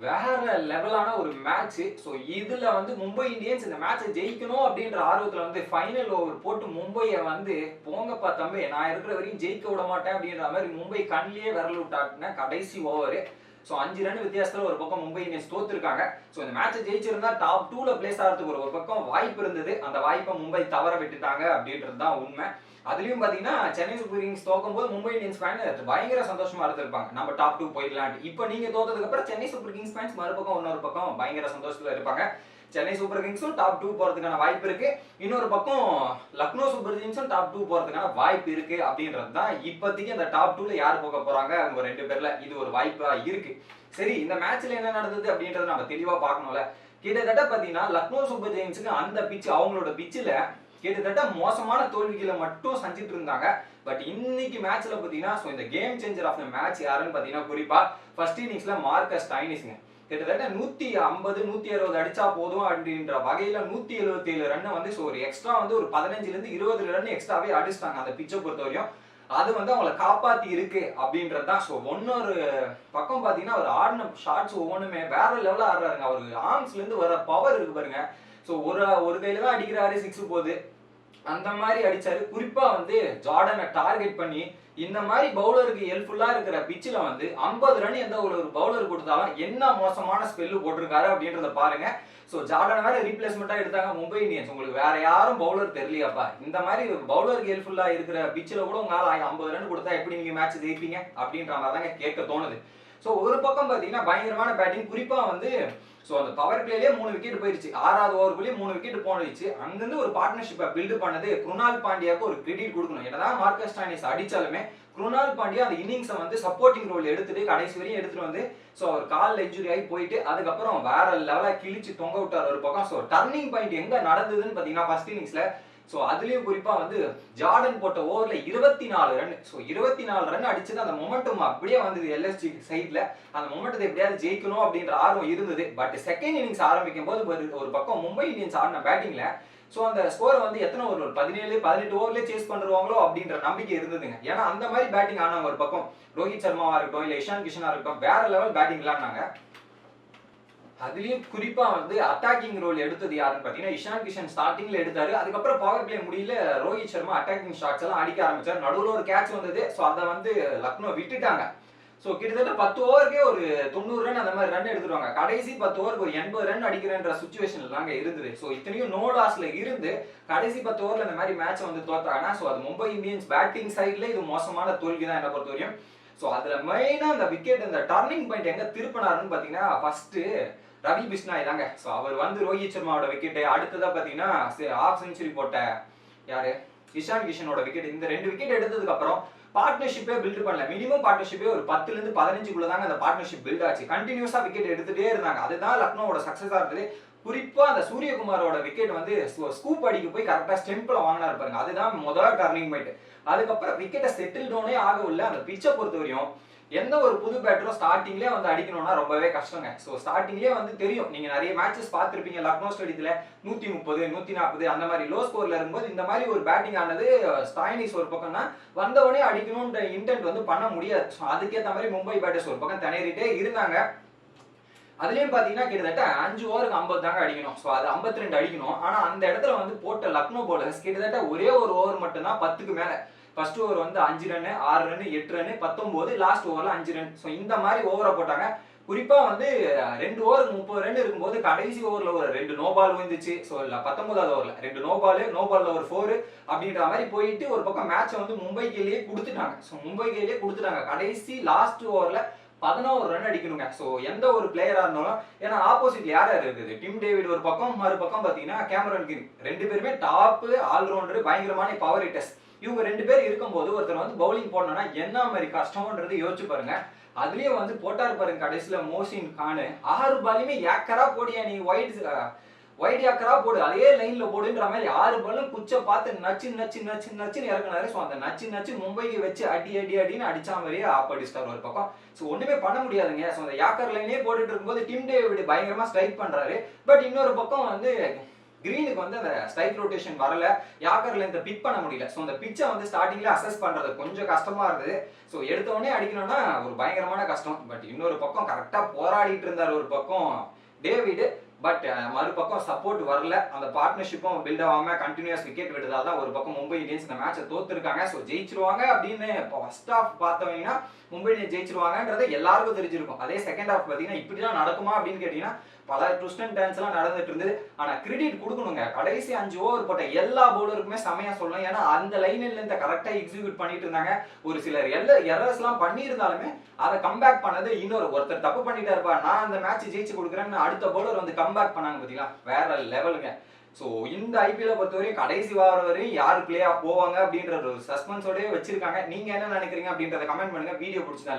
வேற லெவலான ஒரு மேட்ச். ஸோ இதுல வந்து மும்பை இந்தியன்ஸ் இந்த மேட்சை ஜெயிக்கணும் அப்படின்ற ஆர்வத்துல வந்து ஃபைனல் ஓவர் போட்டு மும்பையை வந்து போங்கப்பா தம்பி நான் இருக்கிற வரையும் ஜெயிக்க விட மாட்டேன் அப்படின்ற மாதிரி மும்பை கண்ணிலேயே விரல் விட்டாட்டின கடைசி ஓவர். ஸோ 5 ரன் வித்தியாசத்தில் ஒரு பக்கம் மும்பை இந்தியன்ஸ் தோத்துருக்காங்க. ஸோ இந்த மேட்சை ஜெயிச்சிருந்தா டாப் 2ல பிளேஸ் ஆகிறதுக்கு ஒரு பக்கம் வாய்ப்பு இருந்தது. அந்த வாய்ப்பை மும்பை தவற விட்டுட்டாங்க அப்படின்றது தான் உண்மை. அதுலயும் பாத்தீங்கன்னா சென்னை சூப்பர் கிங்ஸ் தோக்கும் போது மும்பை இந்தியன்ஸ் ஃபேன் பயங்கர சந்தோஷமா இருந்திருப்பாங்க, நம்ம டாப் 2 போயிடலாம். இப்போ நீங்க தோத்ததுக்கு அப்புறம் சென்னை சூப்பர் கிங்ஸ் ஃபேன்ஸ் மறுபக்கம் இன்னொரு பக்கம் பயங்கர சந்தோஷத்துல இருப்பாங்க. சென்னை சூப்பர் கிங்ஸும் டாப் 2 போறதுக்கான வாய்ப்பு இருக்கு, இன்னொரு பக்கம் லக்னோ சூப்பர் கிங்ஸும் டாப் 2 போறதுக்கான வாய்ப்பு இருக்கு அப்படின்றது தான் இப்போதைக்கு அந்த டாப் 2ல யார் போக போறாங்க அவங்க 2 பேர்ல இது ஒரு வாய்ப்பா இருக்கு. சரி, இந்த மேட்ச்ல என்ன நடந்தது அப்படின்றத நம்ம தெளிவா பார்க்கணும்ல. கிட்டத்தட்ட பாத்தீங்கன்னா லக்னோ சூப்பர் ஜெயின்ஸுக்கு அந்த பிச் அவங்களோட பிச்சில் கிட்டத்தட்ட மோசமான தோல்விகளை மட்டும் செஞ்சுட்டு இருந்தாங்க. பட் இன்னைக்கு மேட்ச்ல பாத்தீங்கன்னா இந்த game changer of the match யாருன்னு பாத்தீங்கன்னா குறிப்பா ஃபர்ஸ்ட் இன்னிங்ஸ்ல மார்க்கஸ் ஸ்டாய்னிஸ்ங்க கிட்டத்தட்ட 150 160 அடிச்சா போதும் அப்படின்ற வகையில 177 ரன் வந்து ஒரு எக்ஸ்ட்ரா வந்து ஒரு 15ல இருந்து 20 ரன் எக்ஸ்ட்ராவே அடிச்சிட்டாங்க அந்த பிச்சை பொறுத்தவரையும். அது வந்து அவங்களை காப்பாத்தி இருக்கு அப்படின்றது தான். ஸோ ஒன்னொரு பக்கம் பாத்தீங்கன்னா அவர் ஆடின ஷாட்ஸ் ஒவ்வொன்றுமே வேற லெவலில் ஆடுறாருங்க. அவருக்கு ஆர்ம்ஸ்ல இருந்து வர பவர் இருக்கு பாருங்க. ஸோ ஒரு கையில தான் அடிக்கிறாரு, 6 போகுது, அந்த மாதிரி அடிச்சாரு. குறிப்பா வந்து ஜார்டனை டார்கெட் பண்ணி இந்த மாதிரி பவுலருக்கு ஹெல்ப்ஃபுல்லா இருக்கிற பிச்சில் வந்து 50 ரன் எந்த ஒரு பவுலர் கொடுத்தாலும் என்ன மோசமான ஸ்பெல்லு போட்டிருக்காரு அப்படின்றத பாருங்க. ஸோ ஜார்டன் வேற ரீப்ளேஸ்மெண்டா எடுத்தாங்க மும்பை இந்தியன்ஸ். உங்களுக்கு வேற யாரும் பவுலர் தெரியலையாப்பா, இந்த மாதிரி பவுலருக்கு ஹெல்ப்ஃபுல்லா இருக்கிற பிச்சில் கூட உங்களால 50 ரன் கொடுத்தா எப்படி நீங்க மேட்ச் ஜெயிப்பீங்க அப்படின்ற மாதிரி தாங்க கேட்க தோணுது. ஸோ ஒரு பக்கம் பார்த்தீங்கன்னா பயங்கரமான பேட்டிங். குறிப்பா வந்து அந்த பவர் பிளேலயே 3 விக்கெட் போயிருச்சு, 6வது ஓவருக்குள்ளேயே 3 விக்கெட் போயிடுச்சு. அங்கிருந்து ஒரு பார்ட்னர்ஷிப்பை பில்ட் பண்ணது குருணால் பாண்டியாவுக்கு ஒரு கிரெடிட் கொடுக்கணும். என்னதான் மார்க்கஸ் ஸ்டாய்னிஸ் அடிச்சாலுமே குருணால் பாண்டியா அந்த இன்னிங்ஸை வந்து சப்போர்ட்டிங் ரோல் எடுத்துட்டு கடைசி வரையும் எடுத்துட்டு வந்து அவர் காலில் இன்ஜுரி ஆகி போயிட்டு அதுக்கப்புறம் வேற லெவலா கிழிச்சு தொங்க விட்டார் ஒரு பக்கம். டர்னிங் பாயிண்ட் எங்க நடந்ததுன்னு பாத்தீங்கன்னா ஃபர்ஸ்ட் இன்னிங்ஸ்ல அதுலயும் குறிப்பா வந்து ஜார்டன் போட்ட ஓவர்ல 24 ரன். 24 ரன் அடிச்சது அந்த மொமெண்டம் அப்படியே வந்தது எல்எஸ்ஜி சைட்ல. அந்த மொமெண்டத்தை எப்படியாவது ஜெயிக்கணும் அப்படின்ற ஆர்வம் இருந்தது. பட் செகண்ட் இன்னிங்ஸ் ஆரம்பிக்கும் போது ஒரு பக்கம் மும்பை இந்தியன்ஸ் ஆடின பேட்டிங்ல அந்த ஸ்கோரை வந்து எத்தனை ஓவர் 17 18 ஓவர்லேயே சேஸ் பண்ணுவாங்களோ அப்படின்ற நம்பிக்கை இருந்ததுங்க. ஏன்னா அந்த மாதிரி பேட்டிங் ஆனாங்க. ஒரு பக்கம் ரோஹித் சர்மாவா இருக்கட்டும் இல்ல இஷான் கிஷனா இருக்கட்டும் வேற லெவல் பேட்டிங் விளையாடினாங்க. அதுலயும் குறிப்பா வந்து அட்டாக்கிங் ரோல் எடுத்தது யாருன்னு பாத்தீங்கன்னா இஷான் கிஷன் ஸ்டார்டிங்ல எடுத்தாரு. அதுக்கப்புறம் பவர் பிளே முடியல, ரோஹித் சர்மா அட்டாக்கிங் ஷாட்ஸ் எல்லாம் அடிக்க ஆரம்பிச்சாரு. நடுவில் ஒரு கேட்ச் வந்தது, அதை வந்து லக்னோ விட்டுட்டாங்க. கிட்டத்தட்ட 10 ஓவருக்கே ஒரு 90 ரன் அந்த மாதிரி ரன் எடுத்துருவாங்க. கடைசி 10 ஓவருக்கு ஒரு 80 ரன் அடிக்கிறன்ற சுச்சுவேஷன்ல தாங்க இருந்தது. இத்தனையும் நோ லாஸ்ல இருந்து கடைசி 10 ஓவர்ல இந்த மாதிரி மேட்ச் வந்து தோத்தாங்கன்னா அது மும்பை இந்தியன்ஸ் பேட்டிங் சைட்ல இது மோசமான தோல்வி தான் என்ன பொறுத்தவரையும். அதுல மெயினா அந்த விக்கெட் அந்த டர்னிங் பாயிண்ட் எங்க திருப்பினாருன்னு பாத்தீங்கன்னா ஃபர்ஸ்ட் ரவி பிஷ்னாய் தாங்க. அவர் வந்து ரோஹித் சர்மாவோட விக்கெட், அடுத்ததா பாத்தீங்கன்னா ஹாஃப் செஞ்சுரி போட்ட யாரு இஷான் கிஷனோட விக்கெட். இந்த 2 விக்கெட் எடுத்ததுக்கு அப்புறம் பார்ட்னர்ஷிப்பே பில்ட் பண்ணல. மினிமம் பார்ட்னர்ஷிப்பே ஒரு 10ல இருந்து 15க்குள்ள தாங்க அந்த பார்ட்னர்ஷிப் பில்ட் ஆச்சு. கண்டினியூஸா விக்கெட் எடுத்துட்டே இருந்தாங்க. அதுதான் லக்னோவோட சக்சஸா இருந்தது. குறிப்பா அந்த சூரியகுமாரோட விக்கெட் வந்து ஸ்கூப் அடிக்க போய் கரெக்டா ஸ்டெம்ப்ல வாங்கினா இருப்பாருங்க. அதுதான் முதல் டர்னிங் பாயிண்ட். அதுக்கப்புறம் விக்கெட்டை செட்டில் டவுனே ஆகவில்லை. அந்த பிச்சை பொறுத்தவரையும் எந்த ஒரு புது பேட்டரும் ஸ்டார்டிங்லேயே வந்து அடிக்கணும்னா ரொம்பவே கஷ்டங்க. ஸ்டார்டிங்லேயே வந்து தெரியும், நீங்க நிறைய மேட்சஸ் பார்த்துருப்பீங்க லக்னோ ஸ்டேடியத்துல 130 140 அந்த மாதிரி லோ ஸ்கோர்ல இருக்கும்போது இந்த மாதிரி ஒரு பேட்டிங் ஆனது ஸ்டாய்னிஸ் ஒரு பக்கம்னா வந்தவனே அடிக்கணும்ன்ற இன்டென்ட் வந்து பண்ண முடியாது. அதுக்கேற்ற மாதிரி மும்பை பேட்டர்ஸ் ஒரு பக்கம் திணறிட்டே இருந்தாங்க. அதுலயும் பாத்தீங்கன்னா கிட்டத்தட்ட 5 ஓவருக்கு 50 தாங்க அடிக்கணும். அது 52 அடிக்கணும். ஆனா அந்த இடத்துல வந்து போட்ட லக்னோ பவுலர்ஸ் கிட்டத்தட்ட ஒரே ஒரு ஓவர் மட்டும்தான் 10க்கு மேல. ஃபர்ஸ்ட் ஓவர் வந்து 5 ரன் 6 ரன் 8 ரன் 19, லாஸ்ட் ஓவர்ல 5 ரன். இந்த மாதிரி ஓவரை போட்டாங்க. குறிப்பா வந்து 2 ஓவருக்கு 30 ரன் இருக்கும்போது கடைசி ஓவர்ல ஒரு 2 நோ பால் வந்துச்சு. 19வது ஓவர்ல 2 நோ பால்ல ஒரு 4 அப்படின்ற மாதிரி போயிட்டு ஒரு பக்கம் மேட்சை வந்து மும்பை கையிலேயே கொடுத்துட்டாங்க. கடைசி லாஸ்ட் ஓவர்ல 11 ரன் அடிக்கணுங்க. எந்த ஒரு பிளேயரா இருந்தாலும், ஏன்னா ஆப்போசிட்ல யார் இருக்குது, டிம் டேவிட் ஒரு பக்கம், மறுபக்கம் பாத்தீங்கன்னா கேமரன் கிரீன், 2 பேருமே டாப் ஆல்ரவுண்டர், பயங்கரமான பவர் ஹிட்டர்ஸ். இவங்க 2 பேர் இருக்கும்போது ஒருத்தர் வந்து பவுலிங் போடணும்னா என்ன மாதிரி கஷ்டம்ன்றது யோசிச்சு பாருங்க. அதுலயும் வந்து போட்டாரு பாருங்க கடைசியில மோசின் கான், 6 பாலுமே ஏக்கரா போடியா நீ வைட் ஏக்கரா போடு, அதே லைன்ல போடுன்ற மாதிரி 6 பாலும் குச்சை பார்த்து நச்சுன்னு இறக்குனாரு. அந்த நச்சு மும்பைக்கு வச்சு அடின்னு அடிச்சா மாதிரியே ஆப்படிச்சிட்டார் ஒரு பக்கம். ஒண்ணுமே பண்ண முடியாதுங்க. அந்த ஏக்கர் லைனே போட்டுட்டு இருக்கும்போது டிம் டேவிட் பயங்கரமா ஸ்ட்ரைக் பண்றாரு. பட் இன்னொரு பக்கம் வந்து கிரீனுக்கு வந்து அந்த ஸ்ட்ரைக் ரொட்டேஷன் வரல, யாக்கர்ல இந்த பிக் பண்ண முடியல. ஸோ அந்த பிச்சை வந்து ஸ்டார்டிங்ல அசஸ் பண்றது கொஞ்சம் கஷ்டமா இருந்தது. ஸோ எடுத்த உடனே அடிக்கணும்னா ஒரு பயங்கரமான கஷ்டம். பட் இன்னொரு பக்கம் கரெக்டா போராடிட்டு இருந்தார் ஒரு பக்கம் டேவிட். பட் மறுபக்கம் சப்போர்ட் வரல. அந்த பார்ட்னர்ஷிப்பும் பில்ட் ஆகாம கண்டினியூஸ் விக்கெட் விட்டதால தான் ஒரு பக்கம் மும்பை இந்தியன்ஸ் இந்த மேட்சை தோத்துருக்காங்க. ஸோ ஜெயிச்சிருவாங்க அப்படின்னு ஃபர்ஸ்ட் ஹாஃப் பார்த்தவங்கன்னா மும்பை இந்தியன்ஸ் ஜெயிச்சிருவாங்கன்றது எல்லாருக்கும் தெரிஞ்சிருக்கும். அதே செகண்ட் ஹாஃப் பார்த்தீங்கன்னா இப்படிலாம் நடக்குமா அப்படின்னு கேட்டீங்கன்னா பல ட்விஸ்ட் அண்ட் டர்ன்ஸ் எல்லாம் நடந்துட்டு இருந்தது. ஆனா கிரெடிட் கொடுக்கணுங்க, கடைசி 5 ஓவர் போட்ட எல்லா பவுலருக்குமே செமையா சொல்லலாம். ஏன்னா அந்த லைன்ல இந்த கரெக்டா எக்ஸிக்யூட் பண்ணிட்டு இருந்தாங்க. ஒரு சிலர் எரர்ஸ் எல்லாம் பண்ணியிருந்தாலுமே அதை கம்பேக் பண்ணது ஒருத்தர் தப்பு பண்ணிட்டாருப்பா, நான் அந்த மேட்ச் ஜெயிச்சு கொடுக்குறேன்னு அடுத்த பவுலர் வந்து கம்பேக் பண்ணாங்க பாத்தீங்களா, வேற லெவலுங்க. ஸோ இந்த ஐபிஎல்லை பொறுத்தவரையும் கடைசி வாரம் வரையும் யார் பிளே ஆஃப் போவாங்க அப்படின்ற ஒரு சஸ்பென்ஸோடய வச்சிருக்காங்க. நீங்க என்ன நினைக்கிறீங்க அப்படின்றத கமெண்ட் பண்ணுங்க. வீடியோ பிடிச்சதா